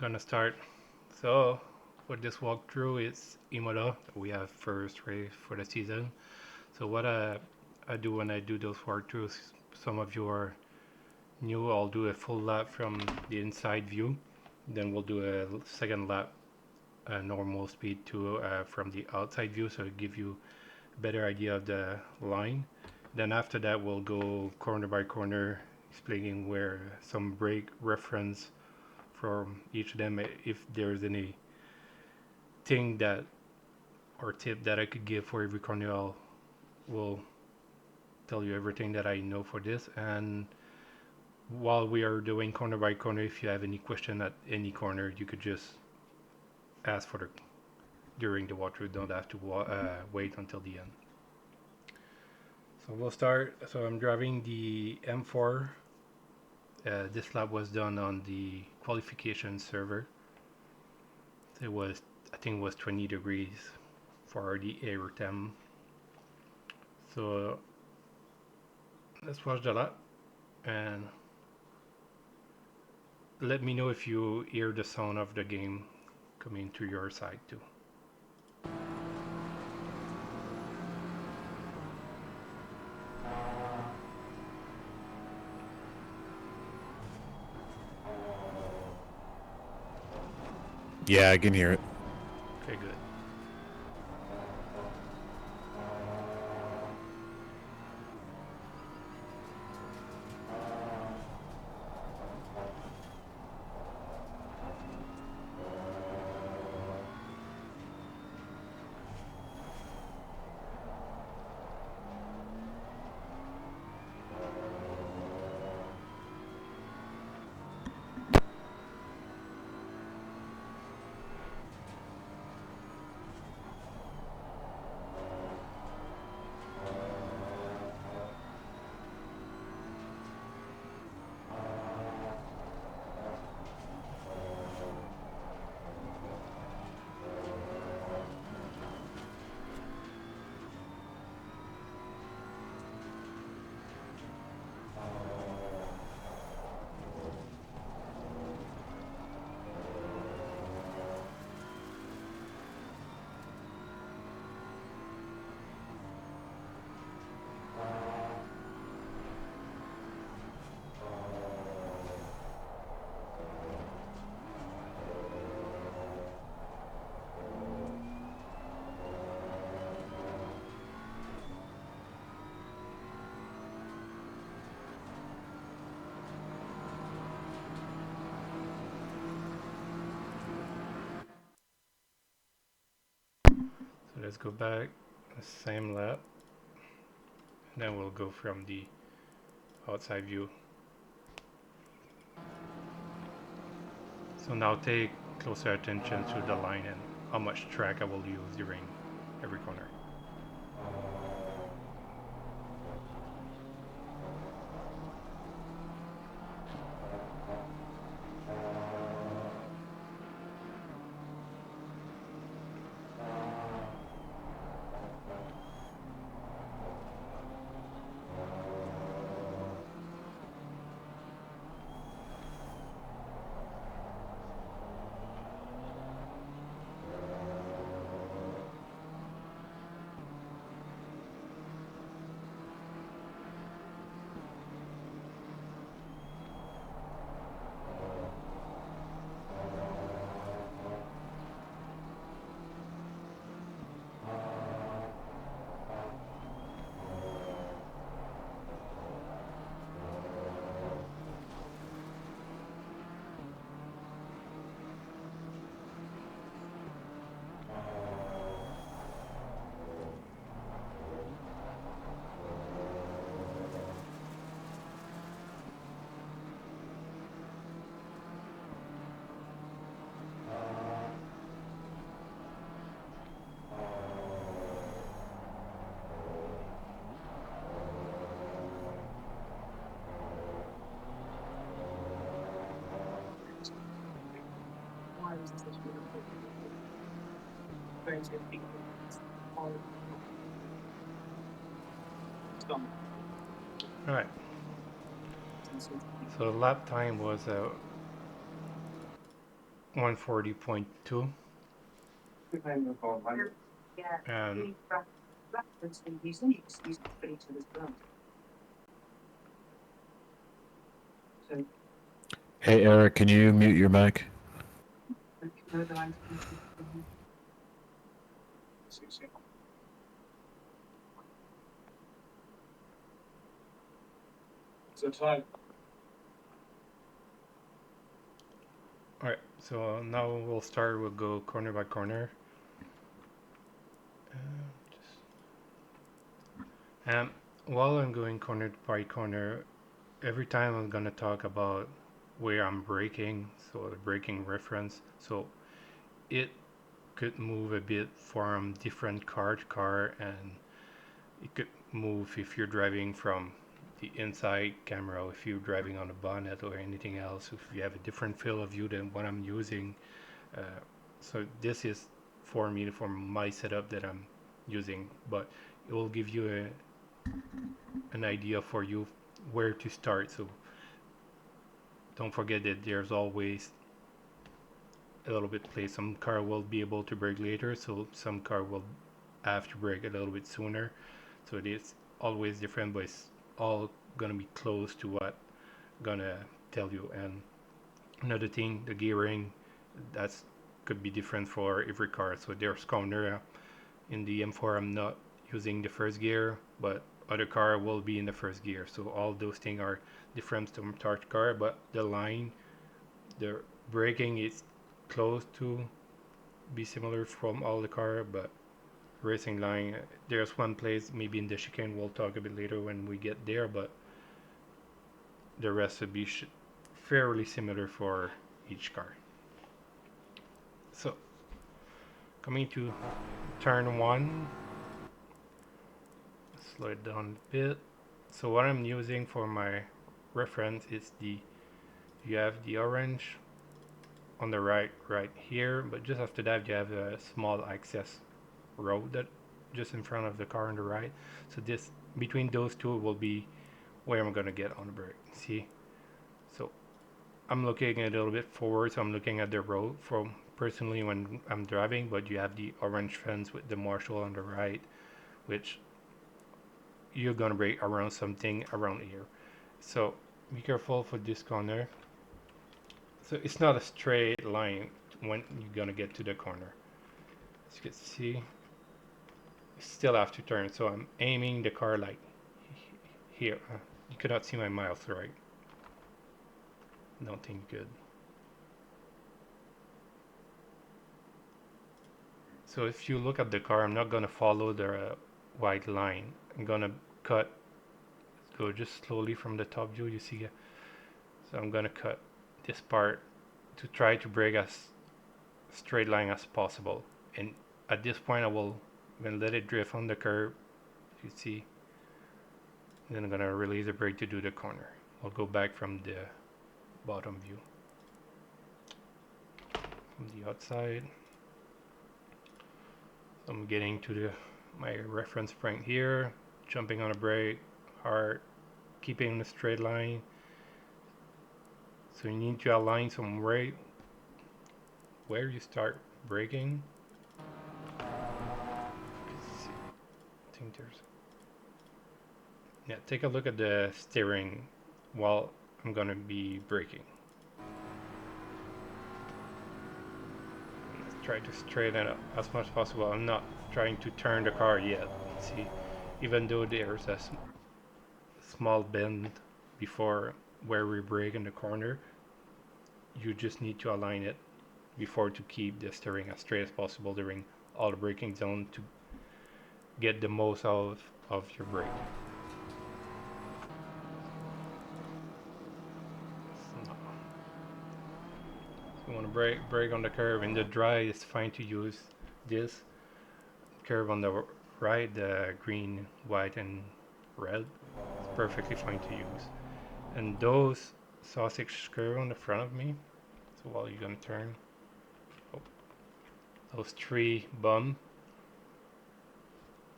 gonna start. So for this walkthrough, it's Imola. We have first race for the season. So what I do when I do those walkthroughs, some of you are new. I'll do a full lap from the inside view. Then we'll do a second lap, normal speed to from the outside view, so it give you a better idea of the line. Then after that, we'll go corner by corner, explaining where some brake reference from each of them, if there's any thing that or tip that I could give for every corner. I will tell you everything that I know for this. And while we are doing corner by corner, if you have any question at any corner, you could just ask for the during the walkthrough. Don't have to wait until the end. So we'll start. So I'm driving the M4. This lap was done on the qualification server. It was, I think, it was 20 degrees for the air temp. So let's watch the lap and let me know if you hear the sound of the game coming to your side too. Yeah, I can hear it. Okay, good. So let's go back, the same lap, and then we'll go from the outside view. So now take closer attention to the line and how much track I will use during every corner. Alright, so lap time was 140.2, and Hey, Eric, can you mute your mic? all right. So now we'll start. We'll go corner by corner. And while I'm going corner by corner, every time I'm gonna talk about where I'm braking, so the braking reference. So it could move a bit from different car to car, and it could move if you're driving from the inside camera, if you're driving on a bonnet or anything else, if you have a different field of view than what I'm using. Uh, so this is for me, for my setup that I'm using, but it will give you an idea for you where to start. So don't forget that there's always a little bit play. Some car will be able to brake later, so some car will have to brake a little bit sooner. So it is always different, but it's all gonna be close to what I'm gonna tell you. And another thing, the gearing, that's could be different for every car. So there's corner in the M4, I'm not using the first gear, but other car will be in the first gear. So all those things are different from car, but the line, the braking is close to be similar from all the car, but racing line, there's one place maybe in the chicane, we'll talk a bit later when we get there, but the rest would be fairly similar for each car. So coming to turn one, slow it down a bit. So what I'm using for my reference is you have the orange on the right here, but just after that you have a small access road that just in front of the car on the right. So this between those two will be where I'm gonna get on the brake. See, so I'm looking a little bit forward, so I'm looking at the road from personally when I'm driving, but you have the orange fence with the marshal on the right, which you're gonna brake around something around here. So be careful for this corner. So it's not a straight line when you're gonna get to the corner. As you can see, you still have to turn. So I'm aiming the car like here. You cannot see my mouse, right? Nothing good. So if you look at the car, I'm not gonna follow the white line. I'm gonna go just slowly from the top view. You see, so I'm gonna cut this part to try to break as straight line as possible. And at this point, I'm gonna let it drift on the curb. You see, then I'm gonna release the brake to do the corner. I'll go back from the bottom view, from the outside. So I'm getting to my reference point here, jumping on a brake, hard, keeping the straight line. So you need to align some rate where you start braking. I think take a look at the steering while I'm gonna be braking. Let's try to straighten up as much as possible. I'm not trying to turn the car yet. See, even though there's a small bend before where we brake in the corner, you just need to align it before to keep the steering as straight as possible during all the braking zone to get the most out of your brake. So you want to brake on the curve. In the dry, it's fine to use this curve on the right, the green, white, and red. It's perfectly fine to use. And those sausage curve on the front of me. So while you're gonna turn, oh, those three bump.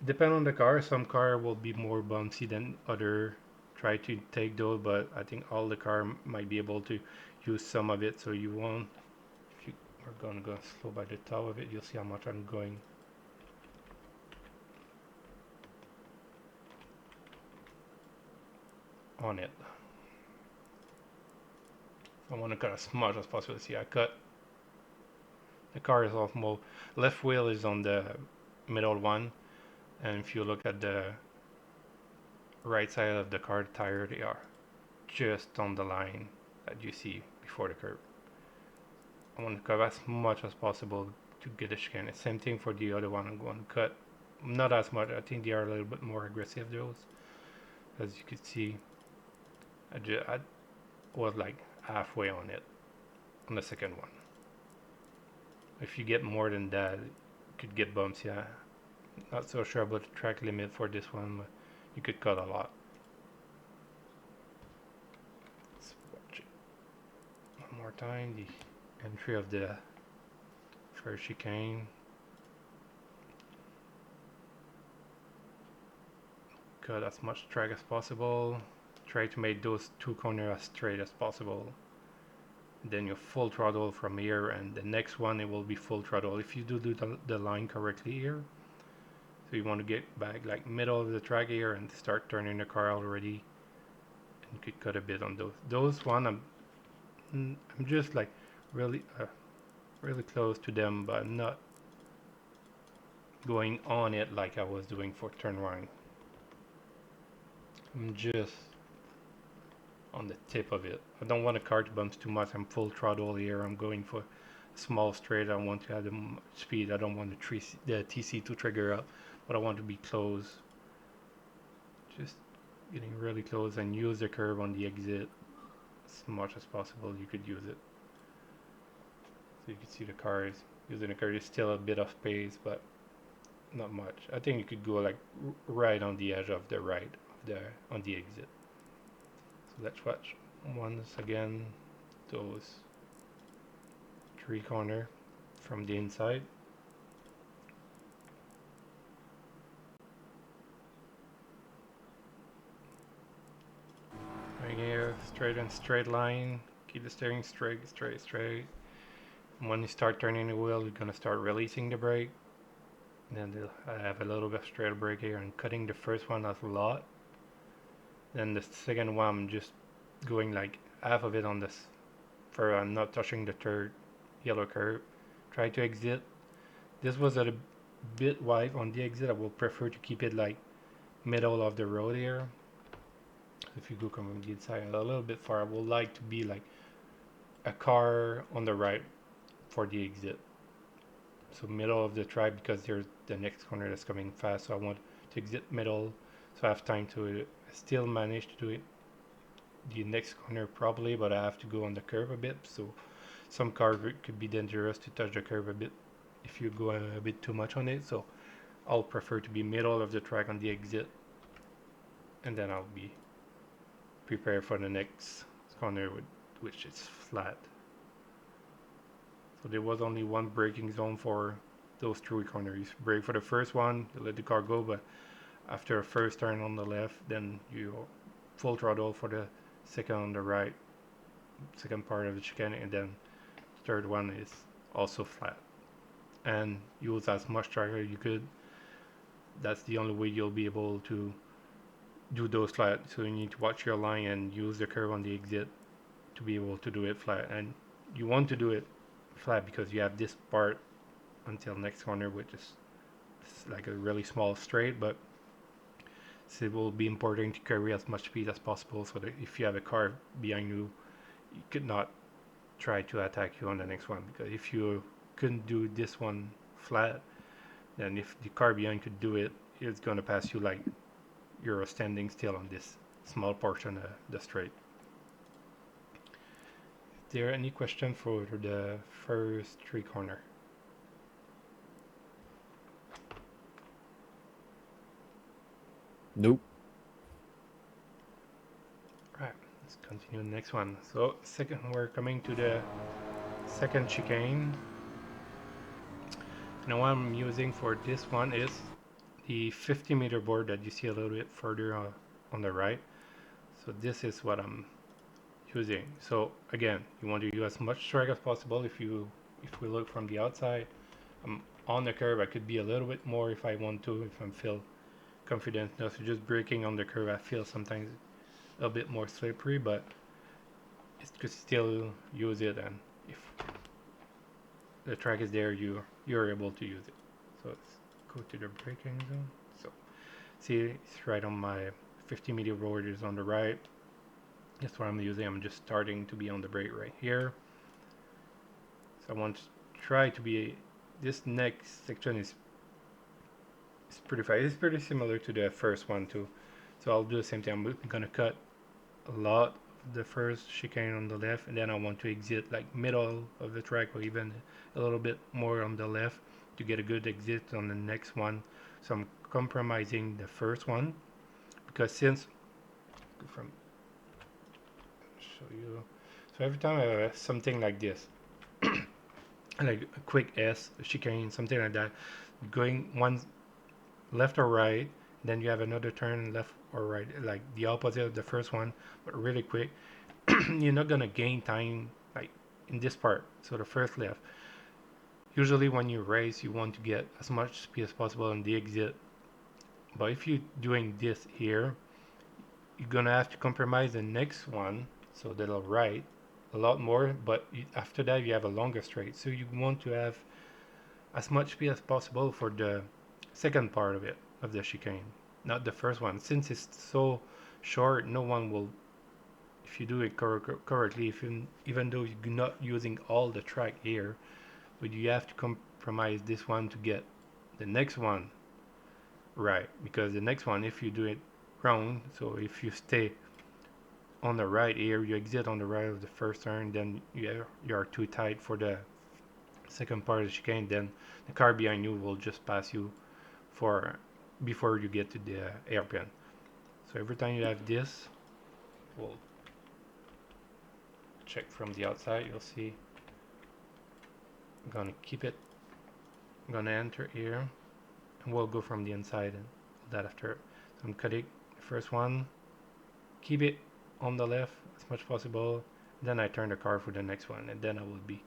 Depend on the car. Some car will be more bumpy than other. Try to take those, but I think all the car might be able to use some of it. So you won't. If you We're gonna go slow by the top of it. You'll see how much I'm going on it. I want to cut as much as possible. See, I cut. The car is off mode. Left wheel is on the middle one, and if you look at the right side of the car tire, they are just on the line that you see before the curb. I want to cut as much as possible to get a chicane. Same thing for the other one. I'm going to cut not as much. I think they are a little bit more aggressive, those. As you could see, I was like halfway on it on the second one. If you get more than that, you could get bumps, yeah. Not so sure about the track limit for this one, but you could cut a lot. Let's watch it one more time. The entry of the first chicane. Cut as much track as possible. Try to make those two corners as straight as possible. Then you full throttle from here, and the next one it will be full throttle if you do the line correctly here. So you want to get back like middle of the track here and start turning the car already, and you could cut a bit on those. Those one I'm just like really close to them, but I'm not going on it like I was doing for turn one. I'm just on the tip of it. I don't want the car to bump too much. I'm full throttle here. I'm going for a small straight. I want to have the speed. I don't want the TC to trigger up, but I want to be close. Just getting really close and use the curve on the exit as much as possible. You could use it. So you can see the car is using the curve. There's still a bit of space, but not much. I think you could go like right on the edge of the right on the exit. So let's watch once again those three corner from the inside. Right here, straight line. Keep the steering straight. And when you start turning the wheel, you're gonna start releasing the brake. Then I have a little bit of straight brake here and cutting the first one off a lot. Then the second one, I'm just going like half of it on this, for I'm not touching the third yellow curve. Try to exit. This was a bit wide on the exit. I will prefer to keep it like middle of the road here. If you go from the inside a little bit far, I would like to be like a car on the right for the exit. So middle of the track, because there's the next corner that's coming fast. So I want to exit middle, so I have time to still manage to do it the next corner probably, but I have to go on the curve a bit. So some cars could be dangerous to touch the curve a bit if you go a bit too much on it. So I'll prefer to be middle of the track on the exit, and then I'll be prepared for the next corner, which is flat. So there was only one braking zone for those three corners. You brake for the first one, you let the car go, but after a first turn on the left, then you full throttle for the second on the right, second part of the chicane, and then third one is also flat. And use as much tracker you could. That's the only way you'll be able to do those flat. So you need to watch your line and use the curve on the exit to be able to do it flat. And you want to do it flat because you have this part until next corner, which is like a really small straight, but it will be important to carry as much speed as possible so that if you have a car behind you, you could not try to attack you on the next one, because if you couldn't do this one flat, then if the car behind could do it, it's going to pass you like you're standing still on this small portion of the straight. Is there any question for the first three corner? Nope. Right, let's continue the next one. So we're coming to the second chicane. Now what I'm using for this one is the 50-meter board that you see a little bit further on the right. So this is what I'm using. So again, you want to use as much track as possible. If you if we look from the outside, I'm on the curve. I could be a little bit more if I want to, if I feel confident enough. So just braking on the curve, I feel sometimes a bit more slippery, but it could still use it, and if the track is there, you're able to use it. So let's go to the braking zone. So see, it's right on my 50-meter board is on the right. That's what I'm using. I'm just starting to be on the brake right here. So I want to try to be. This next section is pretty fast. It's pretty similar to the first one too. So I'll do the same thing. I'm gonna cut a lot of the first chicane on the left, and then I want to exit like middle of the track or even a little bit more on the left to get a good exit on the next one. So I'm compromising the first one because since from show you. So every time I have something like this, like a quick S, a chicane, something like that, going one left or right, then you have another turn left or right, like the opposite of the first one, but really quick. You're not gonna gain time like in this part. So the first left. Usually when you race, you want to get as much speed as possible on the exit. But if you're doing this here, you're gonna have to compromise the next one, so that'll right a lot more. But after that, you have a longer straight. So you want to have as much speed as possible for the second part of it, of the chicane, not the first one. Since it's so short, no one will, if you do it correctly, if you, even though you're not using all the track here, but you have to compromise this one to get the next one right, because the next one, if you do it wrong, so if you stay on the right here, you exit on the right of the first turn, then you are too tight for the second part of the chicane, then the car behind you will just pass you for before you get to the hairpin. So every time you have this, we'll check from the outside. You'll see I'm gonna keep it, I'm gonna enter here, and we'll go from the inside and that after. So I'm cutting the first one, keep it on the left as much as possible, then I turn the car for the next one, and then I will be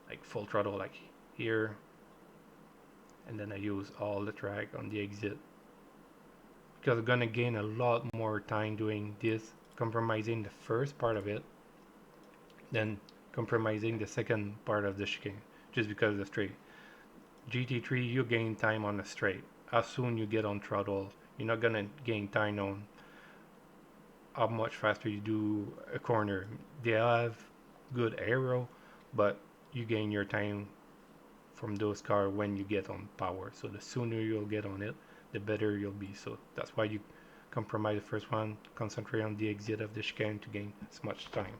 like full throttle like here, and then I use all the track on the exit because I'm gonna gain a lot more time doing this, compromising the first part of it, then compromising the second part of the chicane, just because of the straight. GT3, you gain time on the straight. As soon you get on throttle, you're not gonna gain time on how much faster you do a corner. They have good aero, but you gain your time from those cars when you get on power. So the sooner you'll get on it, the better you'll be. So that's why you compromise the first one, concentrate on the exit of the chicane to gain as much time.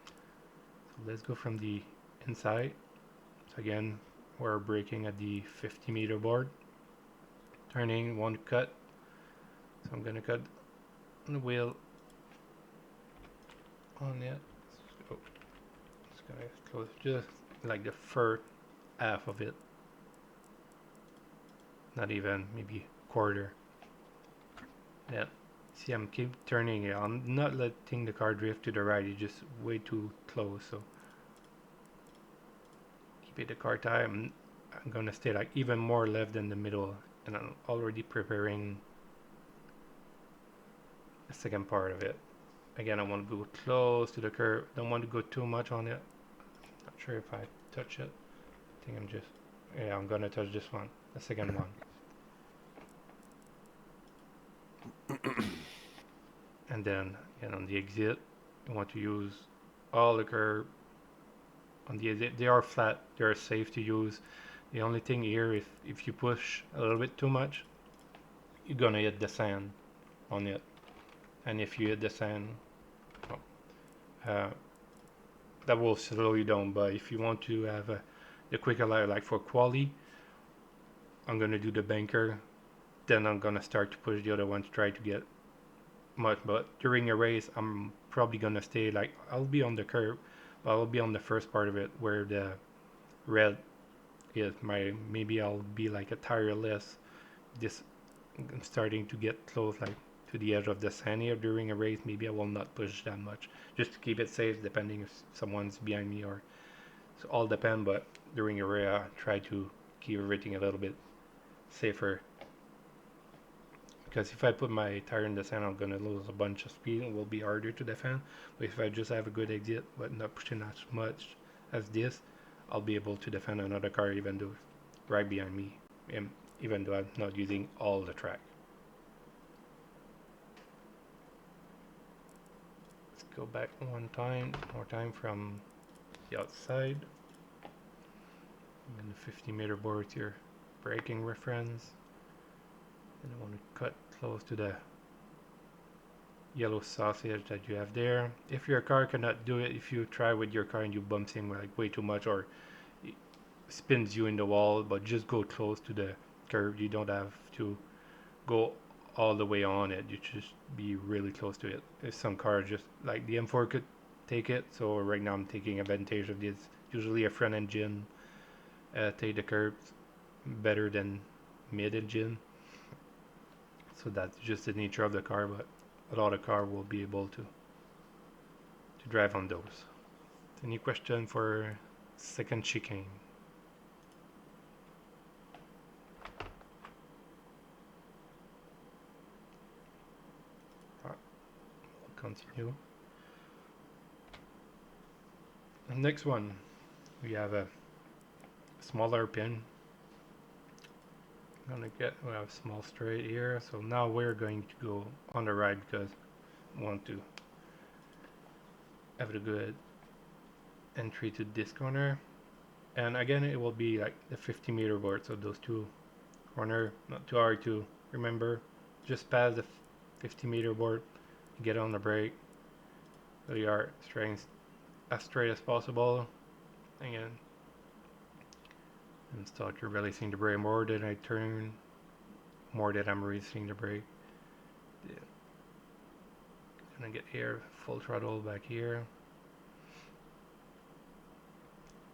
So let's go from the inside. So again, we're braking at the 50-meter board. Turning, one cut. So I'm gonna cut the wheel on it. So it's gonna close just like the first half of it. Not even, maybe quarter. Yeah. See, I'm keep turning it. I'm not letting the car drift to the right. It's just way too close. So keep it the car tight. I'm gonna stay like even more left than the middle, and I'm already preparing the second part of it. Again, I want to go close to the curve. Don't want to go too much on it. Not sure if I touch it. I think I'm just, yeah, I'm gonna touch this one, the second one. And then again on the exit, you want to use all the curve on the exit. They are flat, they are safe to use. The only thing here, if you push a little bit too much, you're gonna hit the sand on it. And if you hit the sand, that will slow you down. But if you want to have the quicker light, like for quali, I'm gonna do the banker, then I'm gonna start to push the other one to try to get much. But during a race, I'm probably gonna stay like, I'll be on the curve, but I'll be on the first part of it where the red is. Maybe I'll be like a tire less. This, I'm starting to get close like to the edge of the sand here during a race. Maybe I will not push that much just to keep it safe, depending if someone's behind me, or so all depend. But during your area, try to keep everything a little bit safer. Because if I put my tire in the sand, I'm gonna lose a bunch of speed. It will be harder to defend. But if I just have a good exit, but not pushing as much as this, I'll be able to defend another car even though right behind me, and even though I'm not using all the track. Let's go back one more time from the outside. And the 50-meter board here, braking reference. And I want to cut close to the yellow sausage that you have there. If your car cannot do it, if you try with your car and you bump him like way too much or it spins you in the wall, but just go close to the curb. You don't have to go all the way on it. You just be really close to it. If some cars just like the M4 could take it, so right now I'm taking advantage of this. Usually a front engine take the curbs better than mid engine. So that's just the nature of the car, but a lot of car will be able to drive on those. Any question for second chicane? We'll continue. The next one, we have a smaller pin. We have a small straight here. So now we're going to go on the right because we want to have a good entry to this corner. And again, it will be like the 50-meter board. So those two corner, not too hard to remember. Just pass the 50-meter board, get on the brake. So you are as straight as possible. Again, and start you're releasing the brake. More than I turn, more than I'm releasing the brake. Yeah. Gonna get here, full throttle back here.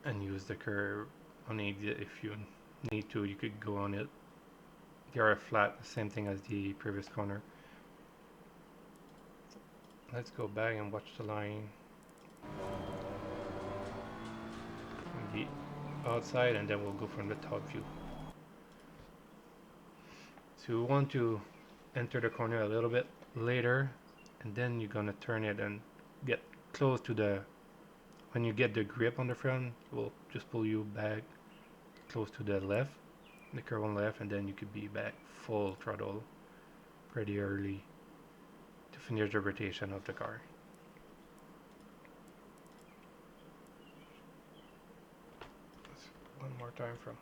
And use the curb on the exit if you need to. You could go on it. They are flat, the same thing as the previous corner. Let's go back and watch the line. The outside, and then we'll go from the top view. So you want to enter the corner a little bit later, and then you're gonna turn it and get close to the, when you get the grip on the front, it will just pull you back close to the left, the curve on left, and then you could be back full throttle pretty early to finish the rotation of the car. One more time from.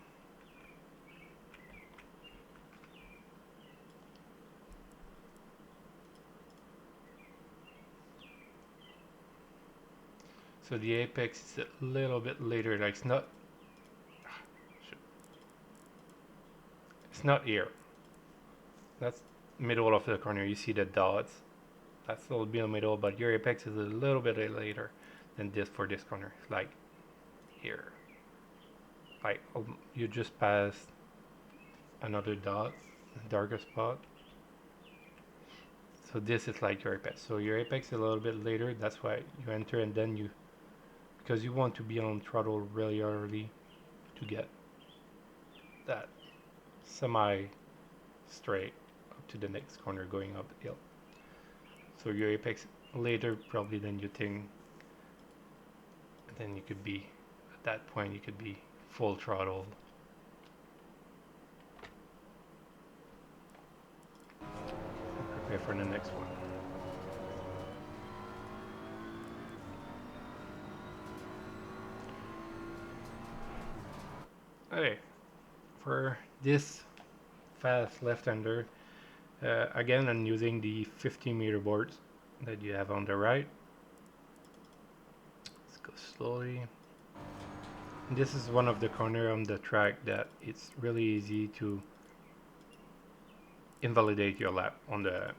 So the apex is a little bit later, like it's not here. That's middle of the corner. You see the dots. That's a little bit in the middle, but your apex is a little bit later than this for this corner. Like here. Like you just passed another dot, darker spot. So this is like your apex. So your apex is a little bit later. That's why you enter and then you, because you want to be on throttle really early to get that semi straight up to the next corner going up the hill. So your apex later probably than you think. And then you could be, at that point you could be full throttle. And prepare for the next one. Okay, for this fast left-hander, again I'm using the 50-meter boards that you have on the right. Let's go slowly. This is one of the corner on the track that it's really easy to invalidate your lap on the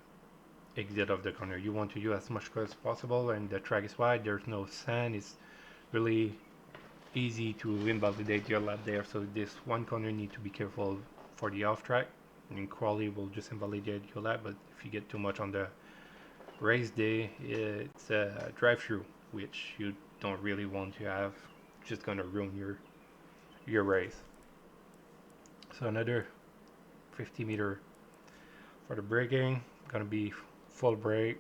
exit of the corner. You want to use as much as possible, and the track is wide, there's no sand, it's really easy to invalidate your lap there. So this one corner need to be careful for the off track. I mean, quality will just invalidate your lap, but if you get too much on the race day, it's a drive-through, which you don't really want to have. It's just gonna ruin your your race. So another 50 meter for the braking. Gonna be full brake.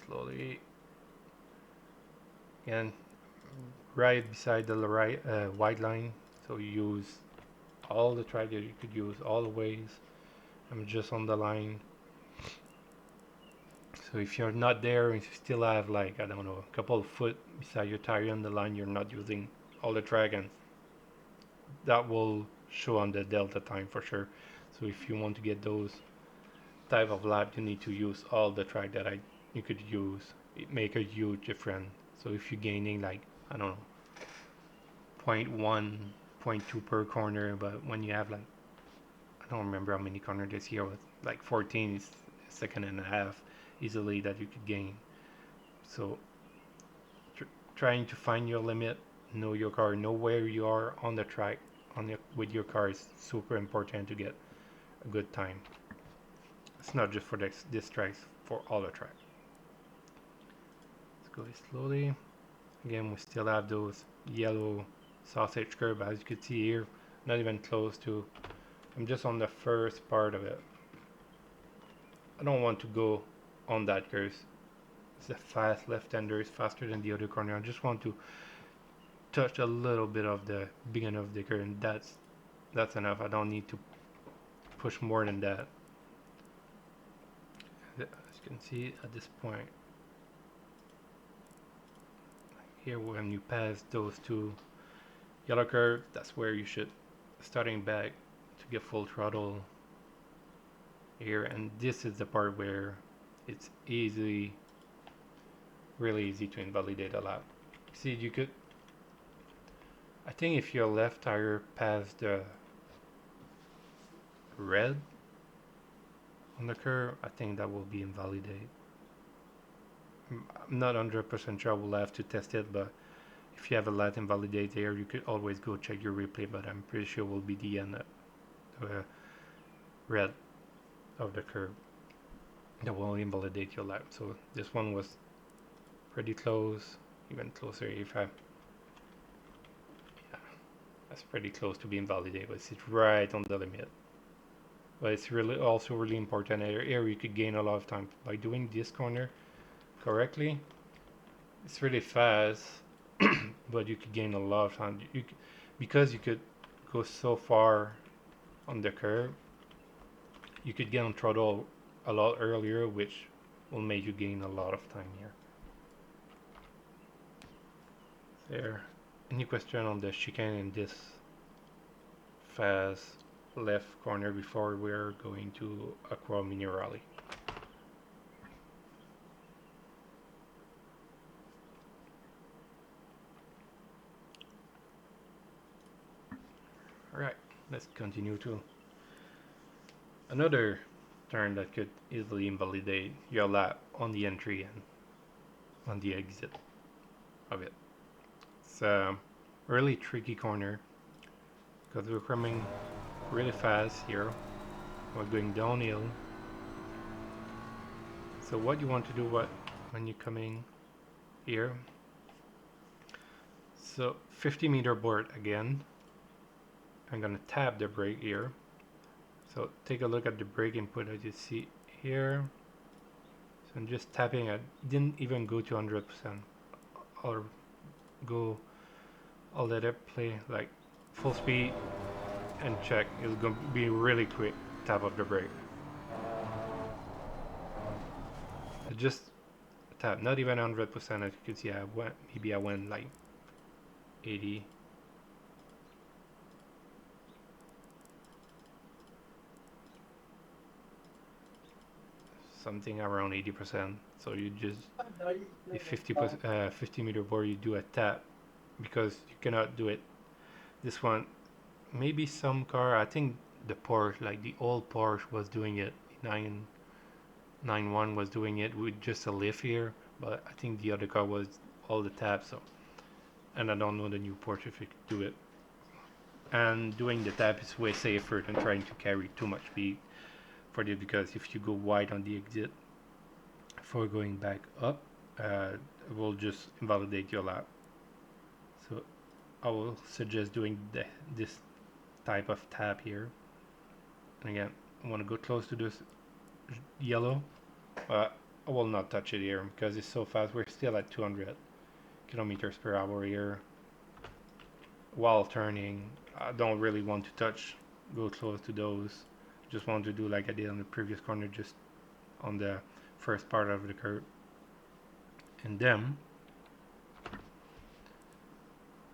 Slowly. And right beside the right white line. So you use all the track that you could use, all the ways. I'm just on the line. So if you're not there and you still have like, I don't know, a couple of foot beside your tire on the line, you're not using all the track, and that will show on the delta time for sure. So if you want to get those type of lap, you need to use all the track that you could use. It make a huge difference. So if you're gaining like, I don't know, point 0.1, point 0.2 per corner, but when you have like, I don't remember how many corners this year was, like 14 is a second and a half easily that you could gain. So trying to find your limit, know your car, know where you are on the track with your car is super important to get a good time. It's not just for this track, for all the track. Let's go slowly. Again, we still have those yellow sausage curb, as you can see here. Not even close to. I'm just on the first part of it. I don't want to go on that curve. It's a fast left-hander. It's faster than the other corner. I just want to touch a little bit of the beginning of the curve, and that's enough. I don't need to push more than that. As you can see at this point here, when you pass those two yellow curve, that's where you should starting back to get full throttle here. And this is the part where it's really easy to invalidate a lap. See, you could, I think if your left tire passed the red on the curve, I think that will be invalidated. I'm not 100% sure. I will have to test it, but if you have a lat invalidate there, you could always go check your replay, but I'm pretty sure it will be the end red of the curve that will invalidate your lap. So this one was pretty close, even closer if I, yeah, that's pretty close to being validated, but it's right on the limit. But it's also really important here you could gain a lot of time by doing this corner correctly. It's really fast, but you could gain a lot of time. Because you could go so far on the curve, you could get on throttle a lot earlier, which will make you gain a lot of time here. There. Any question on the chicane in this fast left corner before we're going to Aqua Mini Rally? Alright, let's continue to another turn that could easily invalidate your lap on the entry and on the exit of it. It's a really tricky corner because we're coming really fast here. We're going downhill. So what you want to do when you're coming here, so 50-meter board again. I'm gonna tap the brake here. So take a look at the brake input as you see here. So I'm just tapping it. Didn't even go to 100%. I'll let it play like full speed and check. It's gonna be really quick tap of the brake. Just tap, not even 100%. As you can see, I went like 80. Something around 80%. So you just, the 50-meter board, you do a tap because you cannot do it. This one, maybe some car, I think the Porsche, like the old Porsche was doing it. 991 was doing it with just a lift here, but I think the other car was all the taps. So, and I don't know the new Porsche if it could do it. And doing the tap is way safer than trying to carry too much speed for this, because if you go wide on the exit for going back up, it will just invalidate your lap. So I will suggest doing this type of tap here. And again, I want to go close to this yellow, but I will not touch it here because it's so fast. We're still at 200 kilometers per hour here. While turning, I don't really want to go close to those. Just want to do like I did on the previous corner, just on the first part of the curve. And then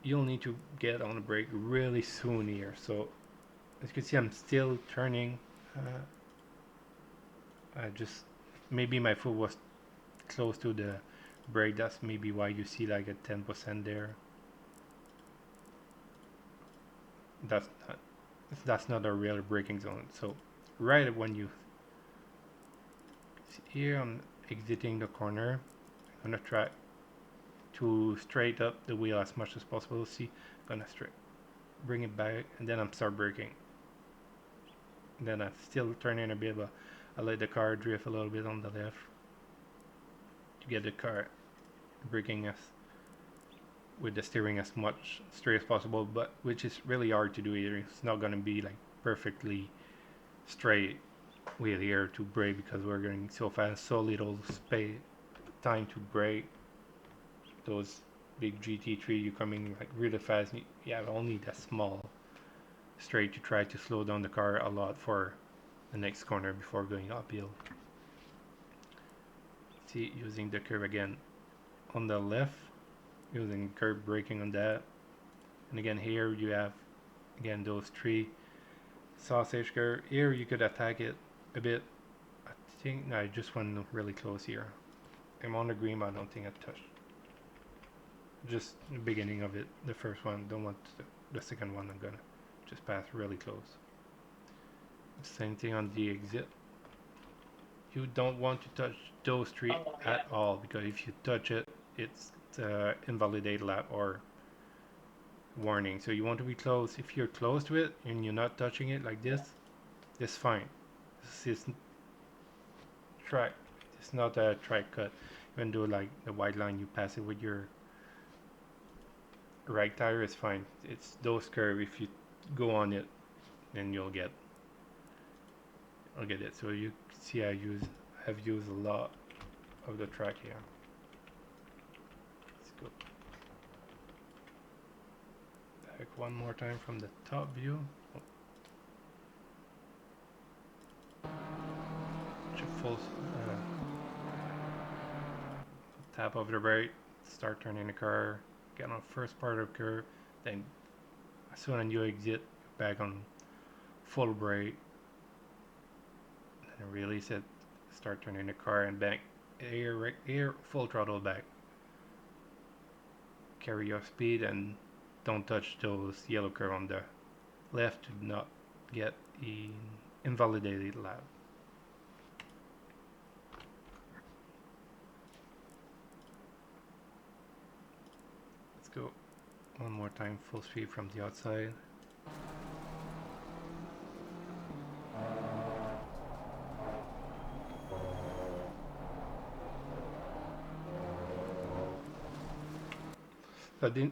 you'll need to get on the brake really soon here. So as you can see, I'm still turning. I just, maybe my foot was close to the brake. That's maybe why you see like a 10% there. That's not a real braking zone. So right when you see here, I'm exiting the corner. I'm gonna try to straight up the wheel as much as possible. See, I'm gonna bring it back, and then I'm start braking. And then I'm still turning a bit, but I let the car drift a little bit on the left to get the car braking as with the steering as much straight as possible, but which is really hard to do here. It's not gonna be like perfectly straight wheel here to brake because we're going so fast, so little space time to brake. Those big GT3, you're coming like really fast. You have only that small straight to try to slow down the car a lot for the next corner before going uphill. See, using the curve again on the left, using curve braking on that. And again here you have again those three sausage curve. Here you could attack it a bit. I think no, I just went really close here. I'm on the green, but I don't think I touched. Just the beginning of it, the first one. Don't want the second one. I'm gonna just pass really close. Same thing on the exit. You don't want to touch those three at all because if you touch it, it's invalidate lap or warning. So you want to be close. If you're close to it and you're not touching it like this, it's fine. This is track. It's not a track cut. Even though like the white line, you pass it with your right tire is fine. It's those curve. If you go on it, then I'll get it. So you see, I have used a lot of the track here. Let's go back one more time from the top view. Full tap of the brake, start turning the car, get on first part of the curve, then as soon as you exit, back on full brake, and release it, start turning the car and back, air, full throttle back. Carry your speed and don't touch those yellow curve on the left to not get an invalidated lap. Let's go one more time, full speed from the outside.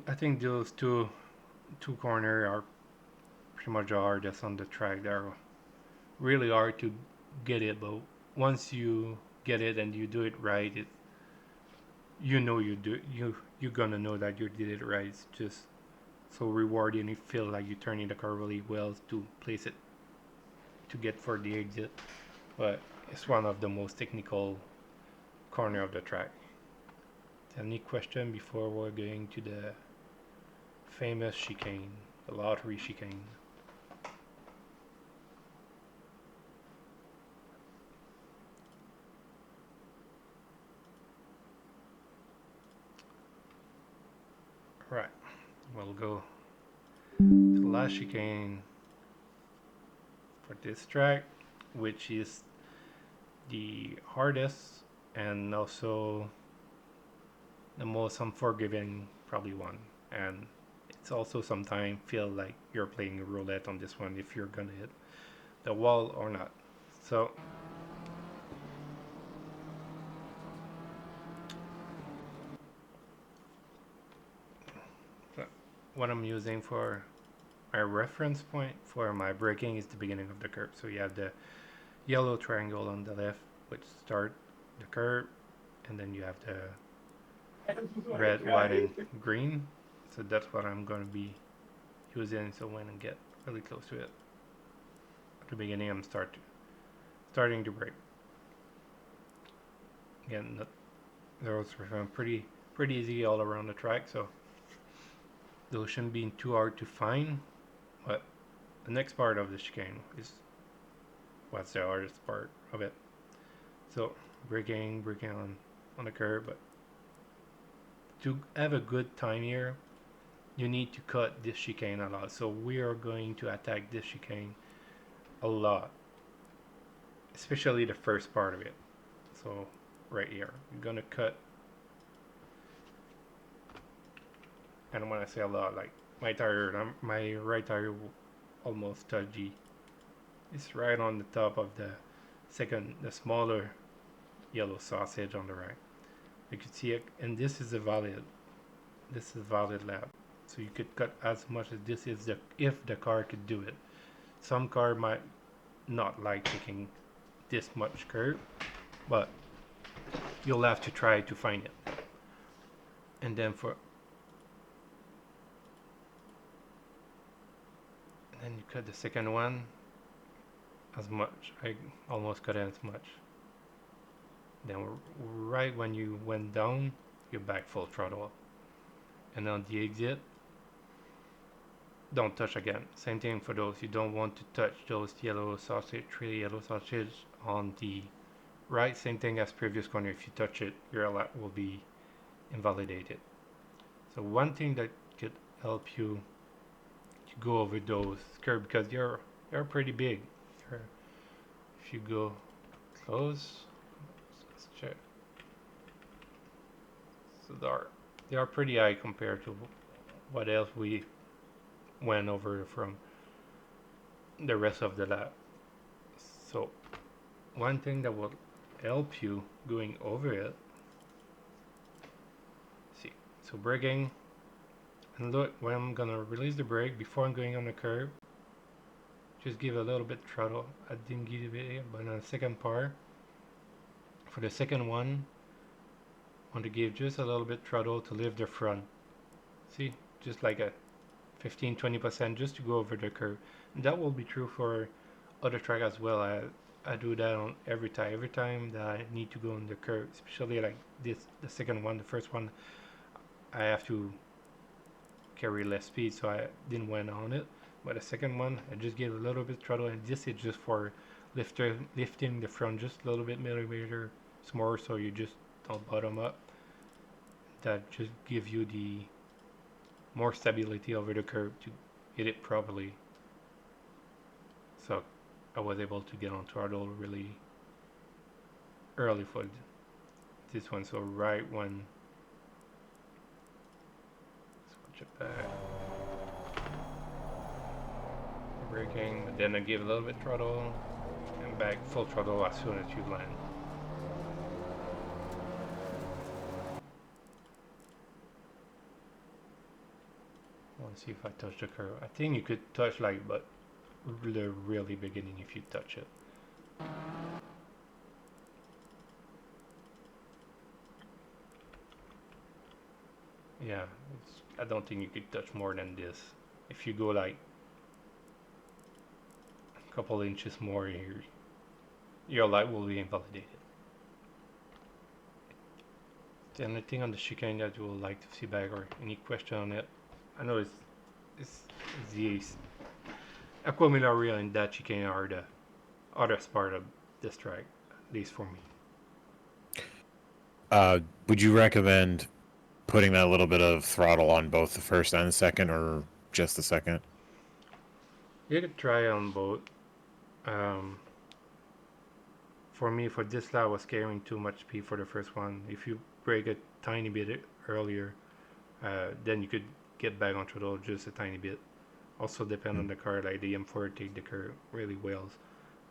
I think those two corner are pretty much the hardest on the track. They're really hard to get it, but once you get it and you do it right, you're gonna know that you did it right. It's just so rewarding. You feel like you're turning the car really well to place it to get for the exit, but it's one of the most technical corner of the track. Any question before we're going to the famous chicane, the lottery chicane? Right, we'll go to the last chicane for this track, which is the hardest and also the most unforgiving probably one, and it's also sometimes feel like you're playing roulette on this one if you're gonna hit the wall or not. So what I'm using for my reference point for my braking is the beginning of the curve. So you have the yellow triangle on the left, which start the curve, and then you have the red, white, and green. So that's what I'm going to be using. So when I get really close to it, at the beginning, I'm starting to brake. Again, those are pretty easy all around the track. So those shouldn't be too hard to find. But the next part of the chicane is what's the hardest part of it. So braking on the curve, but to have a good time here, you need to cut this chicane a lot. So we are going to attack this chicane a lot, especially the first part of it. So right here, you're gonna cut, and when I say a lot, like my right tire will almost touch it's right on the top of the smaller yellow sausage on the right. You can see it, and this is a valid lap. So you could cut as much as this is if the car could do it. Some car might not like taking this much curve, but you'll have to try to find it. And then you cut the second one as much. I almost cut it as much. Then right when you went down, you're back full throttle. And on the exit, don't touch again. Same thing for those. You don't want to touch those three yellow sausage on the right. Same thing as previous corner. If you touch it, your lap will be invalidated. So one thing that could help you to go over those curves, because they're pretty big. If you go close, let's check. So they are pretty high compared to what else we went over from the rest of the lap. So one thing that will help you going over it, see, so braking, and look, when I'm gonna release the brake before I'm going on the curb, just give a little bit throttle. I didn't give it here, but on the second part, for the second one, I want to give just a little bit throttle to lift the front. See, just like a 15-20% just to go over the curve. And that will be true for other track as well. I do that on every time that I need to go on the curve, especially like this, the second one. The first one I have to carry less speed, so I didn't went on it. But the second one, I just gave a little bit throttle, and this is just for lifting the front just a little bit millimeters more, so you just don't bottom up. That just gives you the more stability over the curve to hit it properly. So I was able to get on throttle really early for this one. So right when switch it back, braking, but then I give a little bit throttle and back full throttle as soon as you land. Let's see if I touch the curve. I think you could touch like, but the really beginning if you touch it. Yeah, I don't think you could touch more than this. If you go like a couple inches more, your light will be invalidated. The only thing on the chicane that you would like to see back, or any question on it? I know it's the Aquamila Real and that chicane are the hardest part of this track, at least for me. Would you recommend putting that little bit of throttle on both the first and the second, or just the second? You could try on both. For me, for this lap, I was carrying too much speed for the first one. If you brake a tiny bit earlier, then you could get back on throttle just a tiny bit. Also depend on the car, like the M4 take the curve really well.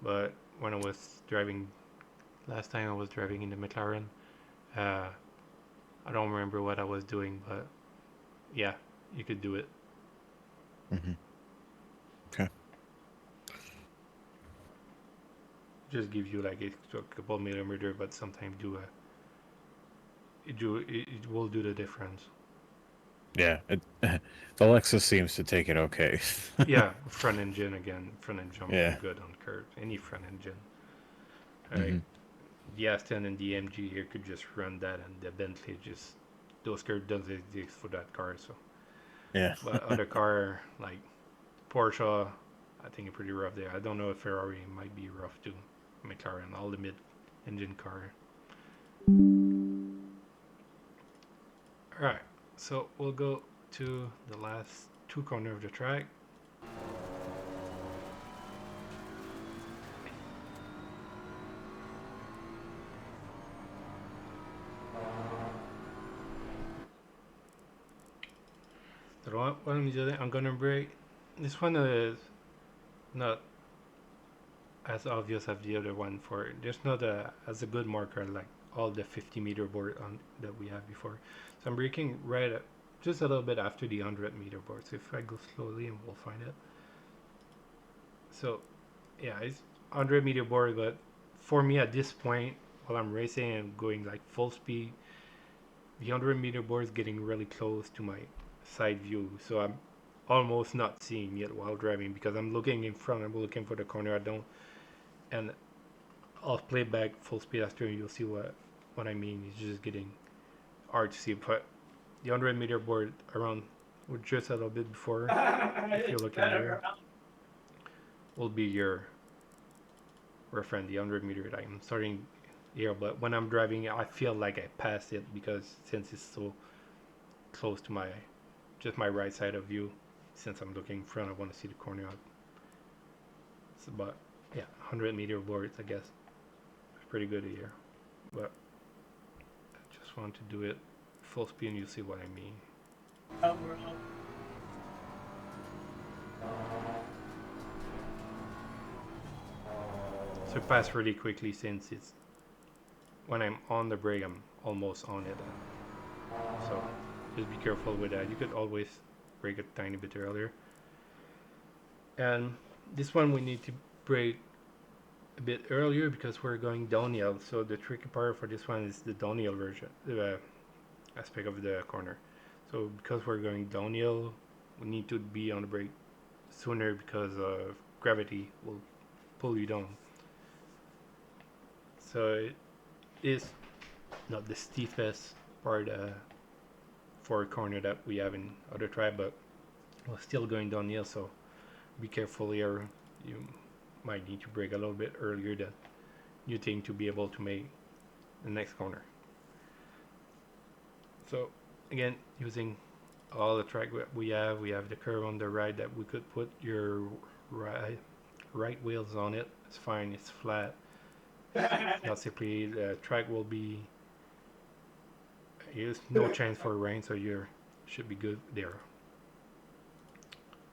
But when I was driving, last time I was driving in the McLaren, I don't remember what I was doing, but yeah, you could do it. Mm-hmm. Okay. Just give you like a couple millimeter, but sometimes it will do the difference. Yeah. The Lexus seems to take it okay. Yeah, front engine again. Front engine Yeah. good on curves. Any front engine. Mm-hmm. Like the Aston and the MG here could just run that, and the Bentley just those curves doesn't exist for that car. So, Yeah. but other car like Porsche, I think it's pretty rough there. I don't know if Ferrari might be rough too. McLaren, all the mid-engine car. All right, so we'll go to the last two corners of the track. So what I'm doing, I'm gonna brake. This one is not as obvious as the other one. For there's not as a good marker like all the 50-meter board on that we had before. So I'm braking right at just a little bit after the 100-meter board. So if I go slowly, and we'll find it. So yeah, it's 100-meter board, but for me at this point, while I'm racing and going like full speed, the 100-meter board is getting really close to my side view. So I'm almost not seeing it while driving because I'm looking in front. I'm looking for the corner. I don't, and I'll play back full speed after, and you'll see what I mean. It's just getting hard to see. But the 100-meter board around, or just a little bit before, if you're looking here, will be your reference. The 100-meter. Like I'm starting here, but when I'm driving, I feel like I passed it because since it's so close to my just my right side of view. Since I'm looking in front, I want to see the corner out. So, but yeah, 100-meter boards, I guess. It's pretty good here. But I just want to do it full speed and you'll see what I mean. So it passed really quickly since it's when I'm on the brake, I'm almost on it. So just be careful with that. You could always brake a tiny bit earlier. And this one we need to brake a bit earlier because we're going downhill. So the tricky part for this one is the downhill version, the aspect of the corner. So because we're going downhill, we need to be on the brake sooner because gravity will pull you down. So it is not the steepest part for a corner that we have in other track, but we're still going downhill. So be careful here. You might need to brake a little bit earlier than you think to be able to make the next corner. So again, using all the track that we have the curve on the right that we could put your right wheels on it. It's fine, it's flat. Not slippery. The track will be there's no chance for rain, so you should be good there.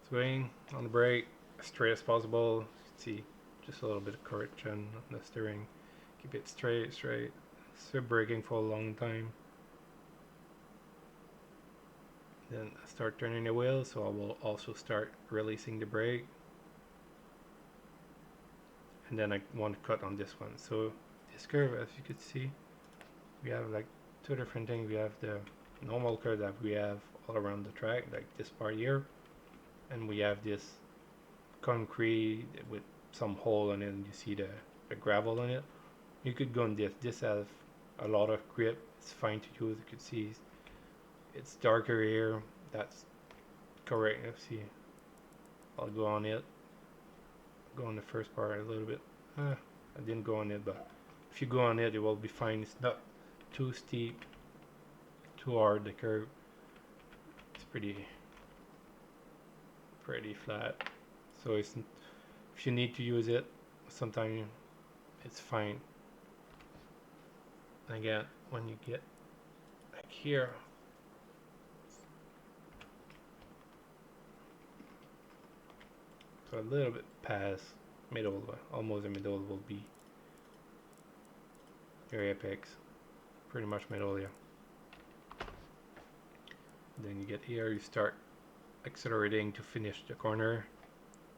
Swing on the brake, as straight as possible. See, just a little bit of correction on the steering. Keep it straight. So braking for a long time. Then I start turning the wheel, so I will also start releasing the brake. And then I want to cut on this one. So this curve, as you can see, we have like two different things. We have the normal curve that we have all around the track, like this part here, and we have this concrete with some hole in it, and you see the gravel in it. You could go on this. This has a lot of grip. It's fine to use. You can see it's darker here. That's correct. Let's see. I'll go on it. Go on the first part a little bit. I didn't go on it, but if you go on it, it will be fine. It's not too steep, too hard. The curve, it's pretty flat. So it's if you need to use it, sometimes it's fine. And again, when you get back here, so a little bit past middle, almost the middle will be your apex, pretty much middle, yeah. Then you get here, you start accelerating to finish the corner.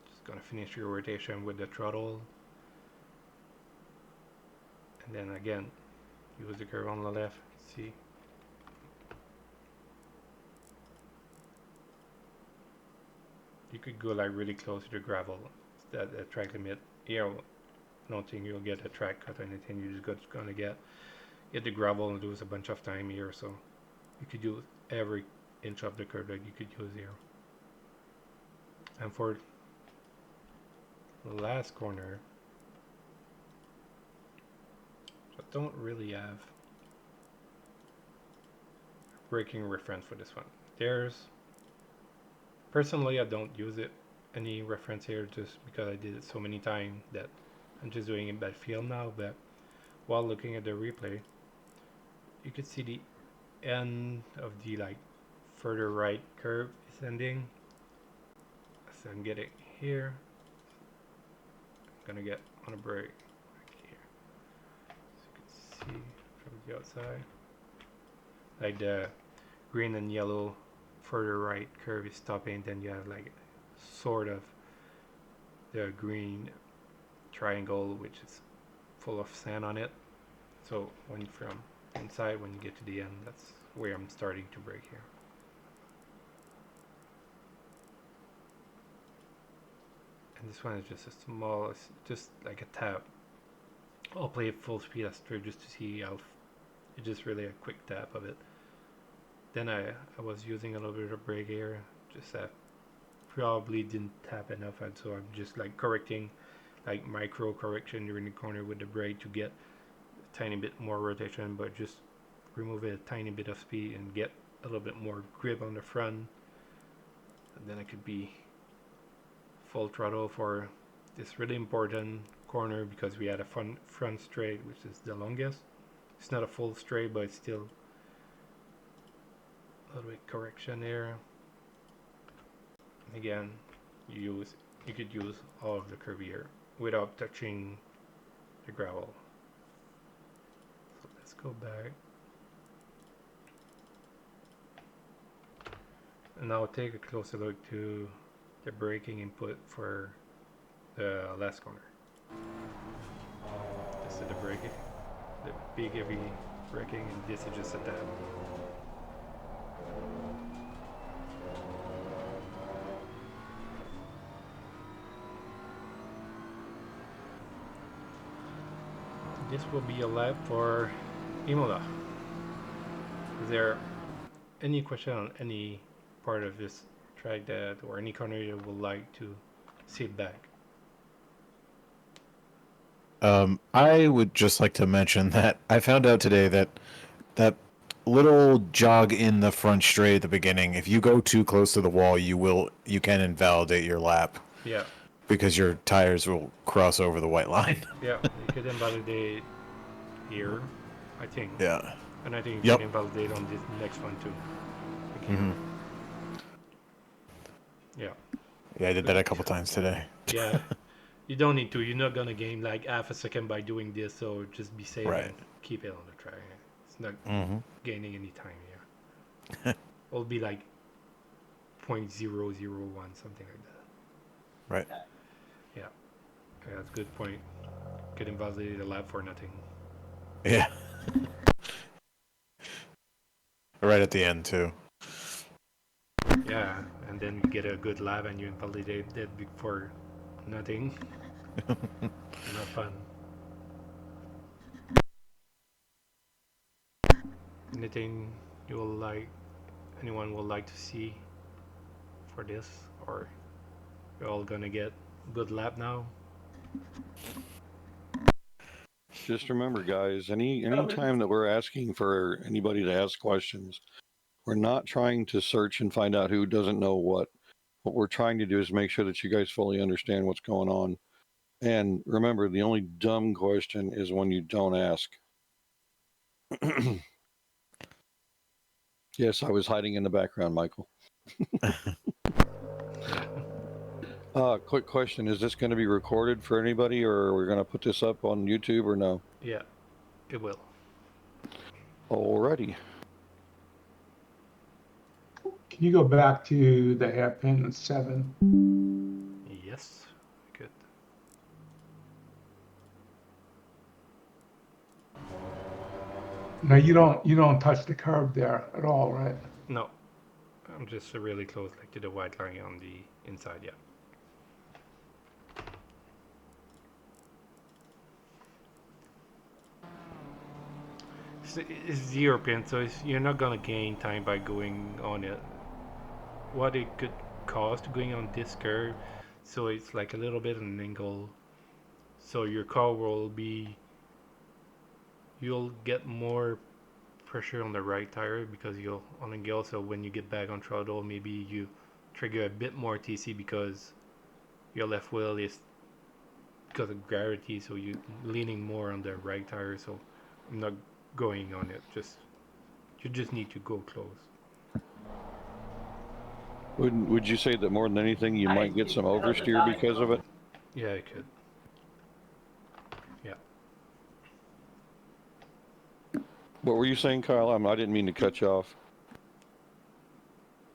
Just gonna finish your rotation with the throttle. And then again, use the curve on the left. See? You could go like really close to the gravel. That the track limit. Here, I don't think you'll get a track cut or anything. You're just gonna get the gravel and lose a bunch of time here. So you could use every inch of the curve that you could use here. And for the last corner, I don't really have braking reference for this one. Personally, I don't use it any reference here just because I did it so many times that I'm just doing it by feel now. But while looking at the replay, you could see the end of the like further right curve is ending. So I'm getting here. I'm gonna get on a brake right here. So you can see from the outside, like the green and yellow further right curve is stopping. Then you have like sort of the green triangle which is full of sand on it. So when from inside, when you get to the end, that's where I'm starting to brake here. And this one is just a small, it's just like a tap. I'll play it full speed after just to see how it's just really a quick tap of it. Then I was using a little bit of brake here, just probably didn't tap enough, and so I'm just like correcting, like micro correction during the corner with the brake to get a tiny bit more rotation, but just remove a tiny bit of speed and get a little bit more grip on the front. And then I could be full throttle for this really important corner because we had a front straight, which is the longest. It's not a full straight, but it's still a little bit correction there. Again, you could use all of the curve here without touching the gravel. So let's go back. And now take a closer look to the braking input for the last corner. This is the braking, the big heavy braking, and this is just a tap. This will be a lap for Imola. Is there any question on any part of this track that, or any corner you would like to see it back? I would just like to mention that I found out today that that little jog in the front straight at the beginning, if you go too close to the wall, you can invalidate your lap. Yeah. Because your tires will cross over the white line. Yeah, you could invalidate here, I think. Yeah. And I think you Yep. can invalidate on this next one too. Okay. Mm-hmm. Yeah. Yeah, I did that a couple times today. Yeah. You don't need to. You're not gonna gain like half a second by doing this, so just be safe Right. and keep it on the track. It's not gaining any time here. It'll be like 0.001, something like that. Right. Yeah. Yeah, that's a good point. Could invalidate the lap for nothing. Yeah. Right at the end too. Yeah, and then you get a good lap and you invalidate that for nothing. Not fun. Anything you will like, anyone will like to see for this, or you're all gonna get good lap now? Just remember, guys, any time that we're asking for anybody to ask questions, we're not trying to search and find out who doesn't know what. What we're trying to do is make sure that you guys fully understand what's going on. And remember, the only dumb question is when you don't ask. Yes, I was hiding in the background, Michael. Quick question. Is this going to be recorded for anybody, or are we going to put this up on YouTube, or no? Yeah, it will. Alrighty. Can you go back to the hairpin 7? Yes. Good. No, you don't touch the curb there at all, right? No, I'm just really close, like to the white line on the inside. Yeah. It's European, so you're not gonna gain time by going on it. What it could cost going on this curve, so it's like a little bit of an angle. So your car will be, you'll get more pressure on the right tire because you'll on a gill. So when you get back on throttle, maybe you trigger a bit more TC because your left wheel is because of gravity, so you're leaning more on the right tire. So I'm not going on it. Just you just need to go close. Would you say that more than anything, you might get some oversteer because of it? Yeah, I could. Yeah. What were you saying, Kyle? I didn't mean to cut you off.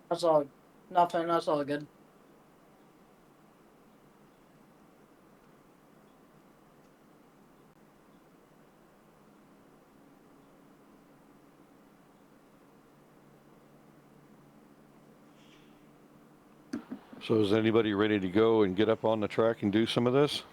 That's all. Nothing. That's all good. So is anybody ready to go and get up on the track and do some of this?